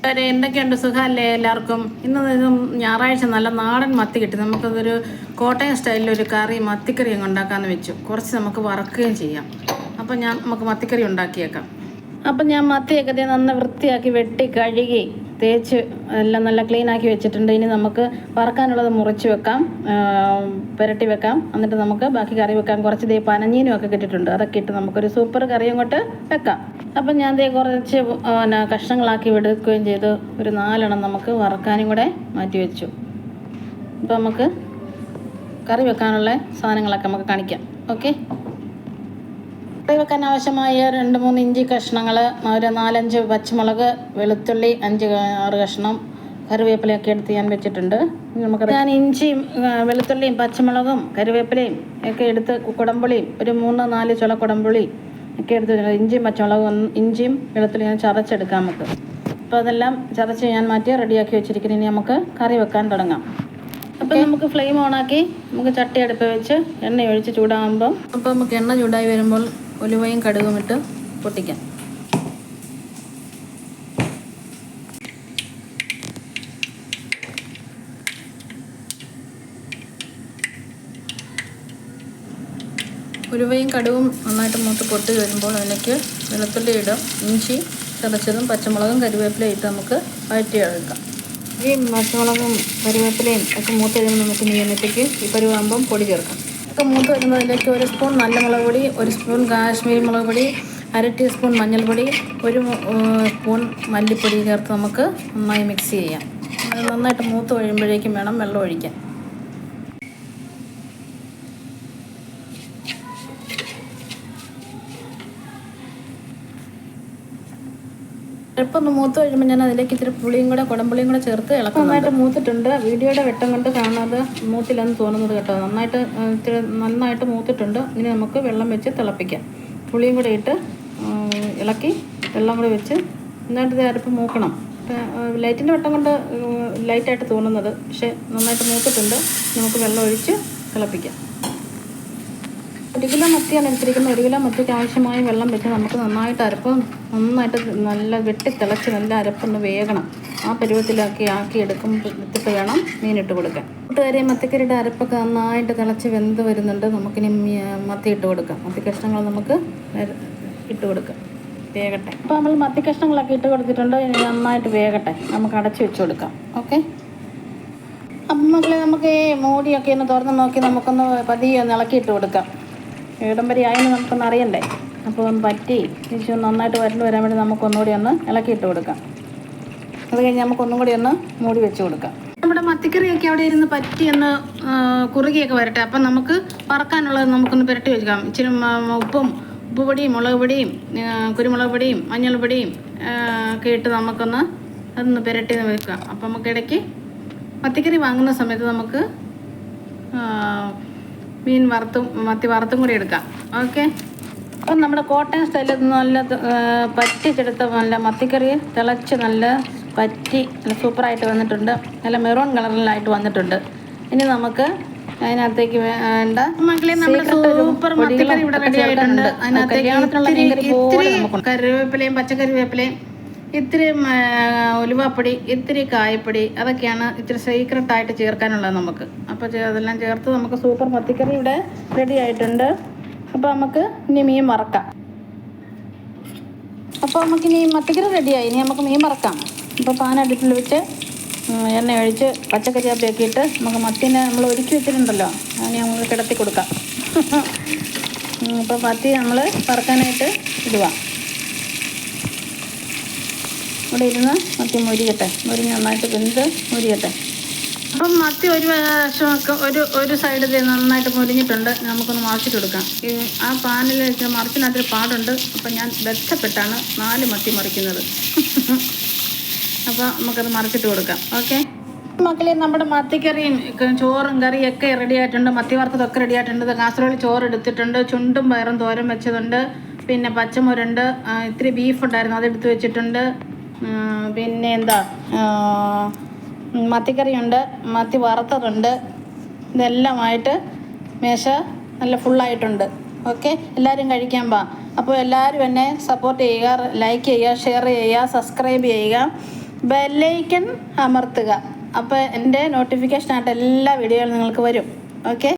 കൂട്ടുകാരെ, എന്തൊക്കെയുണ്ട്? സുഖമല്ലേ എല്ലാവർക്കും? ഇന്നും ഞായറാഴ്ച നല്ല നാടൻ മത്തി കിട്ടി. നമുക്കതൊരു കോട്ടയം സ്റ്റൈലിലൊരു കറി, മത്തിക്കറി അങ്ങ് ഉണ്ടാക്കാമെന്ന് വെച്ചു. കുറച്ച് നമുക്ക് വറക്കുകയും ചെയ്യാം. അപ്പം നമുക്ക് മത്തിക്കറി ഉണ്ടാക്കിയേക്കാം. അപ്പം ഞാൻ മത്തിയൊക്കെ നന്ന വൃത്തിയാക്കി വെട്ടി കഴുകി തേച്ച് എല്ലാം നല്ല ക്ലീനാക്കി വെച്ചിട്ടുണ്ട്. ഇനി നമുക്ക് വറക്കാനുള്ളത് മുറിച്ച് വെക്കാം, പുരട്ടി വെക്കാം. എന്നിട്ട് നമുക്ക് ബാക്കി കറി വെക്കാം. കുറച്ച് പനഞ്ഞീനും ഒക്കെ കിട്ടിയിട്ടുണ്ട്. അതൊക്കെ ഇട്ട് നമുക്കൊരു സൂപ്പർ കറി അങ്ങോട്ട് വെക്കാം. അപ്പം ഞാൻ കുറച്ച് കഷ്ണങ്ങളാക്കി എടുക്കുകയും ചെയ്ത് ഒരു 4 എണ്ണം നമുക്ക് വറക്കാനും കൂടെ മാറ്റി വെച്ചു. അപ്പം നമുക്ക് കറി വെക്കാനുള്ള സാധനങ്ങളൊക്കെ നമുക്ക് കാണിക്കാം. ഓക്കെ, കറി വെക്കാൻ ആവശ്യമായ 2-3 ഇഞ്ചി കഷ്ണങ്ങൾ, ഒരു 4-5 പച്ചമുളക്, വെളുത്തുള്ളി 5-6 കഷ്ണം, കറിവേപ്പിലയൊക്കെ എടുത്ത് ഞാൻ വെച്ചിട്ടുണ്ട്. ഞാൻ ഇഞ്ചിയും വെളുത്തുള്ളിയും പച്ചമുളകും കറിവേപ്പിലയും ഒക്കെ എടുത്ത്, കുടംപുളിയും ഒരു 3-4 ചുള കുടംപുളി ഒക്കെ എടുത്ത് വെച്ചിട്ടുണ്ട്. ഇഞ്ചിയും പച്ചമുളകും, ഇഞ്ചിയും വെളുത്തുള്ളി ഞാൻ ചതച്ചെടുക്കാം നമുക്ക്. അപ്പോൾ അതെല്ലാം ചതച്ച് ഞാൻ മാറ്റി റെഡിയാക്കി വെച്ചിരിക്കുന്നു. ഇനി നമുക്ക് കറി വെക്കാൻ തുടങ്ങാം. അപ്പോൾ നമുക്ക് ഫ്ലെയിം ഓണാക്കി നമുക്ക് ചട്ടി അടുപ്പ് വെച്ച് എണ്ണ ഒഴിച്ച് ചൂടാകുമ്പം, അപ്പോൾ നമുക്ക് എണ്ണ ചൂടായി വരുമ്പോൾ ഉലുവയും കടുകും ഇട്ട് പൊട്ടിക്കാം. ഉലുവയും കടുവും നന്നായിട്ട് മൂത്ത് പൊട്ടി വരുമ്പോൾ അതിലേക്ക് വെളുത്തുള്ളി ഇടും, ഇഞ്ചി ചതച്ചതും പച്ചമുളകും കറിവേപ്പിലയും ഇട്ട് നമുക്ക് വഴറ്റിയെടുക്കാം. ഈ പച്ചമുളകും കറിവേപ്പിലയും ഒക്കെ മൂത്ത് കഴിയുമ്പോൾ നമുക്ക് മീനത്തേക്ക് ഈ പരുവാകുമ്പം പൊടി ചേർക്കാം. ഒക്കെ മൂത്ത് വരുന്നതിലേക്ക് 1 സ്പൂൺ നല്ല മുളക് പൊടി, 1 സ്പൂൺ കാശ്മീരി മുളക് പൊടി, 1/2 ടീസ്പൂൺ മഞ്ഞൾപ്പൊടി, 1 സ്പൂൺ മല്ലിപ്പൊടി ചേർത്ത് നമുക്ക് നന്നായി മിക്സ് ചെയ്യാം. അത് നന്നായിട്ട് മൂത്ത് കഴിയുമ്പോഴേക്കും വേണം വെള്ളം ഒഴിക്കാൻ. അല്പം മൂത്ത് കഴിയുമ്പോൾ ഞാൻ അതിലേക്ക് ഇത്തിരി പുളിയും കൂടെ കുടംപുളിയും കൂടെ ചേർത്ത് ഇളക്കും. നന്നായിട്ട് മൂത്തിട്ടുണ്ട്. വീഡിയോയുടെ വെട്ടം കൊണ്ട് കാണാതെ മൂത്തില്ലെന്ന് തോന്നുന്നത് കേട്ടോ. നന്നായിട്ട് മൂത്തിട്ടുണ്ട്. ഇനി നമുക്ക് വെള്ളം വെച്ച് തിളപ്പിക്കാം. പുളിയും കൂടെ ഇട്ട് ഇളക്കി വെള്ളം കൂടെ വെച്ച് നന്നായിട്ട് അരപ്പ് മൂക്കണം. ലൈറ്റിൻ്റെ വെട്ടം കൊണ്ട് ലൈറ്റായിട്ട് തോന്നുന്നത്, പക്ഷേ നന്നായിട്ട് മൂത്തിട്ടുണ്ട്. നമുക്ക് വെള്ളം ഒഴിച്ച് തിളപ്പിക്കാം. 1 കിലോ മത്തിയാണ് എടുത്തിരിക്കുന്നത്. 1 കിലോ മത്തിക്ക് ആവശ്യമായ വെള്ളം വെച്ച് നമുക്ക് നന്നായിട്ട് നന്നായിട്ട് നല്ല വെട്ടി തിളച്ച് നല്ല അരപ്പൊന്ന് വേകണം. ആ പരുവത്തിലാക്കി എടുത്തിട്ട് വേണം മീനിട്ട് കൊടുക്കാൻ. കൂട്ടുകാരെ, മത്തിക്കറിയുടെ അരപ്പൊക്കെ നന്നായിട്ട് തിളച്ച് വെന്ത് വരുന്നുണ്ട്. നമുക്കിനി മത്തി ഇട്ട് കൊടുക്കാം. മത്തി കഷ്ണങ്ങൾ നമുക്ക് ഇട്ട് കൊടുക്കാം, വേകട്ടെ. അപ്പോൾ നമ്മൾ മത്തി കഷ്ണങ്ങളൊക്കെ ഇട്ട് കൊടുത്തിട്ടുണ്ട്. ഇനി നന്നായിട്ട് വേകട്ടെ. നമുക്ക് അടച്ച് വെച്ച് കൊടുക്കാം. ഓക്കെ, അപ്പം മക്കളെ, നമുക്ക് മൂടിയൊക്കെ ഒന്ന് തുറന്ന് നോക്കി നമുക്കൊന്ന് പതിയെ ഒന്ന് ഇളക്കിയിട്ട് കൊടുക്കാം. ഇടം വരെ ആയെന്ന് നമുക്കൊന്ന് അറിയണ്ടേ. അപ്പോൾ ഒന്ന് പറ്റി തിരിച്ച് നന്നായിട്ട് വരണ്ട് വരാൻ വേണ്ടി നമുക്കൊന്നുകൂടി ഒന്ന് ഇളക്കിയിട്ട് കൊടുക്കാം. അത് കഴിഞ്ഞ് നമുക്കൊന്നും കൂടി ഒന്ന് മൂടി വെച്ച് കൊടുക്കാം. നമ്മുടെ മത്തിക്കറിയൊക്കെ അവിടെ ഇരുന്ന് പറ്റി ഒന്ന് കുറുകിയൊക്കെ വരട്ടെ. അപ്പം നമുക്ക് വറക്കാനുള്ളത് നമുക്കൊന്ന് പുരട്ടി വെക്കാം. ഇച്ചിരി ഉപ്പ് പൊടിയും മുളക് പൊടിയും കുരുമുളക് പൊടിയും മഞ്ഞൾപ്പൊടിയും ഒക്കെ ഇട്ട് നമുക്കൊന്ന് അതൊന്ന് പുരട്ടി വെക്കാം. അപ്പം നമുക്ക് ഇടയ്ക്ക് മത്തിക്കറി വാങ്ങുന്ന സമയത്ത് നമുക്ക് മത്തി വറുത്തും കൂടി എടുക്കാം. ഓക്കെ, അപ്പം നമ്മുടെ കോട്ടയം സ്റ്റൈലിൽ നല്ല പറ്റിച്ചെടുത്ത നല്ല മത്തിക്കറി തിളച്ച് നല്ല പറ്റി നല്ല സൂപ്പറായിട്ട് വന്നിട്ടുണ്ട്. നല്ല മെറൂൺ കളറിലായിട്ട് വന്നിട്ടുണ്ട്. ഇനി നമുക്ക് അതിനകത്തേക്ക് വേണ്ട മക്കളെ നമ്മുടെ സൂപ്പർ മത്തിക്കറി ഇവിടെ റെഡി ആയിട്ടുണ്ട്. അതിനകത്തേക്ക് കറിവേപ്പിലയും പച്ചക്കറിവേപ്പിലയും, ഇത്തിരി ഉലുവാപ്പൊടി, ഇത്തിരി കായപ്പൊടി, അതൊക്കെയാണ് ഇത്തിരി സീക്രട്ടായിട്ട് ചേർക്കാനുള്ളത് നമുക്ക്. അപ്പോൾ അതെല്ലാം ചേർത്ത് നമുക്ക് സൂപ്പർ മത്തിക്കറി ഇവിടെ റെഡി ആയിട്ടുണ്ട്. അപ്പോൾ നമുക്ക് ഇനി മീൻ വറക്കാം. അപ്പോൾ നമുക്കിനി മത്തിക്കറി റെഡിയായി. ഇനി നമുക്ക് മീൻ വറക്കാം. അപ്പോൾ പാൻ അടുപ്പിൽ വെച്ച് എണ്ണ ഒഴിച്ച് പച്ചക്കറിയൊക്കെ ഇട്ട് നമുക്ക് മത്തിനെ നമ്മൾ ഒരുക്കി വെച്ചിട്ടുണ്ടല്ലോ, അതിനെ നമ്മൾ കിടത്തി കൊടുക്കാം. അപ്പോൾ മത്തി നമ്മൾ വറക്കാനായിട്ട് ഇടുക. ഇവിടെ ഇരുന്ന് മത്തി മുരിഞ്ഞ് നന്നായിട്ട് വെന്ത് മുരിയട്ടെ. അപ്പം മത്തി ഒരു വശമൊക്കെ ഒരു സൈഡിൽ നന്നായിട്ട് മുരിഞ്ഞിട്ടുണ്ട്. നമുക്കൊന്ന് മറിച്ചിട്ട് കൊടുക്കാം. ആ പാനിൽ മറിച്ചിനകത്തൊരു പാടുണ്ട്. അപ്പം ഞാൻ ബന്ധപ്പെട്ടാണ് 4 മത്തി മറിക്കുന്നത്. അപ്പോൾ നമുക്കത് മറിച്ചിട്ട് കൊടുക്കാം. ഓക്കെ മക്കളെ, നമ്മുടെ മത്തിക്കറിയും ചോറും കറിയൊക്കെ റെഡി ആയിട്ടുണ്ട്. മത്തി വറുത്തതൊക്കെ റെഡി ആയിട്ടുണ്ട്. കാസറോളിൽ ചോറ് എടുത്തിട്ടുണ്ട്. ചുണ്ടും പയറും തോരൻ വെച്ചതുണ്ട്. പിന്നെ പച്ചമുരുണ്ട്, ഇത്തിരി ബീഫ് ഉണ്ടായിരുന്നു, അതെടുത്ത് വെച്ചിട്ടുണ്ട്. പിന്നെ മത്തിക്കറിയുണ്ട്, മത്തി വറുത്തതുണ്ട്. ഇതെല്ലാമായിട്ട് മേശ നല്ല ഫുള്ളായിട്ടുണ്ട്. ഓക്കെ, എല്ലാവരും കഴിക്കാൻ അപ്പോൾ എല്ലാവരും എന്നെ സപ്പോർട്ട് ചെയ്യുക, ലൈക്ക് ചെയ്യുക, ഷെയർ ചെയ്യുക, സബ്സ്ക്രൈബ് ചെയ്യുക. ബെല്ലൈക്കൺ അമർത്തുക. അപ്പോൾ എൻ്റെ നോട്ടിഫിക്കേഷനായിട്ട് എല്ലാ വീഡിയോകളും നിങ്ങൾക്ക് വരും. ഓക്കെ.